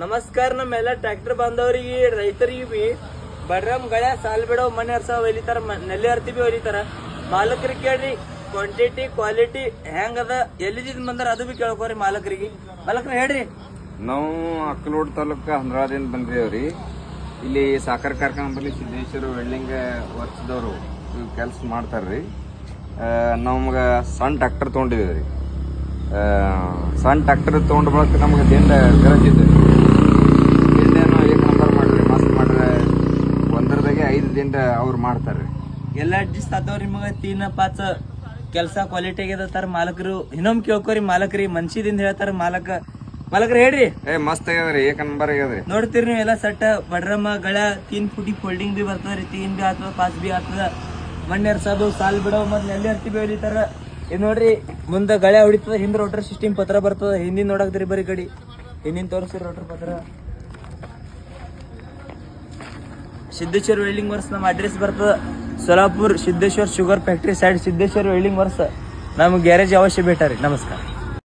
ನಮಸ್ಕಾರ. ನಮ್ಮೆಲ್ಲ ಟ್ರ್ಯಾಕ್ಟರ್ ಬಾಂಧವರಿಗೆ ರೈತರಿಗೆ ಬಿ ಬಡ್ರಮ್ ಗಳ್ಯಾ ಸಾಲ್ ಬಿಡೋ ಮನೆ ಹರ್ಸಾವ ಹೊಲಿತಾರ, ನೆಲ್ಲಿ ಹರ್ತಿ ಬಿ ಹೊಲಿತಾರ. ಮಾಲಕರಿಗೆ ಕೇಳ್ರಿ ಕ್ವಾಂಟಿಟಿ ಕ್ವಾಲಿಟಿ ಹೆಂಗದ, ಎಲ್ಲಿದ್ ಬಂದಾರ ಅದು ಬಿ ಕೇಳ್ಕೋರಿ ಮಾಲಕರಿಗೆ. ಮಾಲಕ್ರ ಹೇಳ್ರಿ. ನಾವು ಅಕ್ಕಲೋಡ್ ತಾಲೂಕ ಹಂದ್ರಾದಿಂದ ಬಂದಿದ್ದೇವ್ರಿ. ಇಲ್ಲಿ ಸಾಕರ್ ಕಾರ್ಖಾನೆ ಬಳಿ ಸಿದ್ದೇಶ್ವರ ವೆಲ್ಡಿಂಗ್ ವರ್ಕ್ಸ್ದವ್ರು ಕೆಲಸ ಮಾಡ್ತಾರ್ರಿ. ನಮ್ಗೆ ಸಣ್ಣ ಟ್ರ್ಯಾಕ್ಟರ್ ತೊಗೊಂಡಿದ್ದೇವ್ರಿ. ಸಣ್ಣ ಟ್ರ್ಯಾಕ್ಟರ್ ತೊಗೊಂಡ್ ಬಳಕ ನಮ್ಗೆ ದಿಂಡ ಗರಜಿದ್ದೆ ದಿಂಡೇನು ಏಕ್ ನಂಬರ್ ಮಾಡ್ರಿ, ಮಸ್ತ್ ಮಾಡ್ರಿ. ಒಂದರದಾಗೆ 5 ದಿಂಡ ಅವ್ರು ಮಾಡ್ತಾರ್ರಿ. ಎಲ್ಲ ಅಡ್ಜಸ್ಟ್ ಆತವ್ರಿ. ನಿಮಗೆ 3-5 ಕೆಲಸ ಕ್ವಾಲಿಟಿ ಆಗ್ಯದತ್ತಾರ ಮಾಲಕರು. ಇನ್ನೊಮ್ಮೆ ಕೇಳ್ಕೋರಿ ಮಾಲಕರಿಗೆ, ಮನ್ಸಿದಿಂದ ಹೇಳ್ತಾರ ಮಾಲಕರು ಹೇಳ್ರಿ. ಮಸ್ತ್ ಆಗ್ಯದ್ರಿ, ಏಕ್ ನಂಬರ್ ಆಗ್ಯದ್ರಿ. ನೋಡ್ತೀರಿ ನೀವು ಎಲ್ಲ ಸೆಟ್ ಬಡ್ರಮ್ಮ ಗಳ 3 ಫುಟಿ ಫೋಲ್ಡಿಂಗ್ ಬಿ ಬರ್ತದ್ರಿ, 3 ಬಿ ಆಗ್ತದ, 5 ಬಿ ಆಗ್ತದ. ಮಣ್ಣೆ ಹರ್ಸೋದು, ಸಾಲ್ ಬಿಡೋ ಮತ್ತೆ ನೆಲ್ಲಿ ಹರ್ತಿ ಬಿ ಹೊಲಿತಾರ. ಇದು ನೋಡ್ರಿ ಮುಂದೆ ಗಳೆ ಹೊಡಿತದ, ಹಿಂದ್ ರೋಟರ್ ಸಿಸ್ಟಮ್ ಪತ್ರ ಬರ್ತದ. ಹಿಂದಿನ ನೋಡಕ್ತಿರಿ ಬರೀ ಕಡಿ ಹಿಂದಿನ ತೋರಿಸ್ರಿ ರೋಟರ್ ಪತ್ರ. ಸಿದ್ದೇಶ್ವರ ವೆಲ್ಡಿಂಗ್ ವರ್ಕ್ಸ್ ನಮ್ಮ ಅಡ್ರೆಸ್ ಬರ್ತದ Solapur Siddeshwar sugar factory side, Siddeshwara welding works. ನಮ್ಗೆ ಗ್ಯಾರೇಜ್ ಅವಶ್ಯ ಬೇಟಾರಿ. ನಮಸ್ಕಾರ.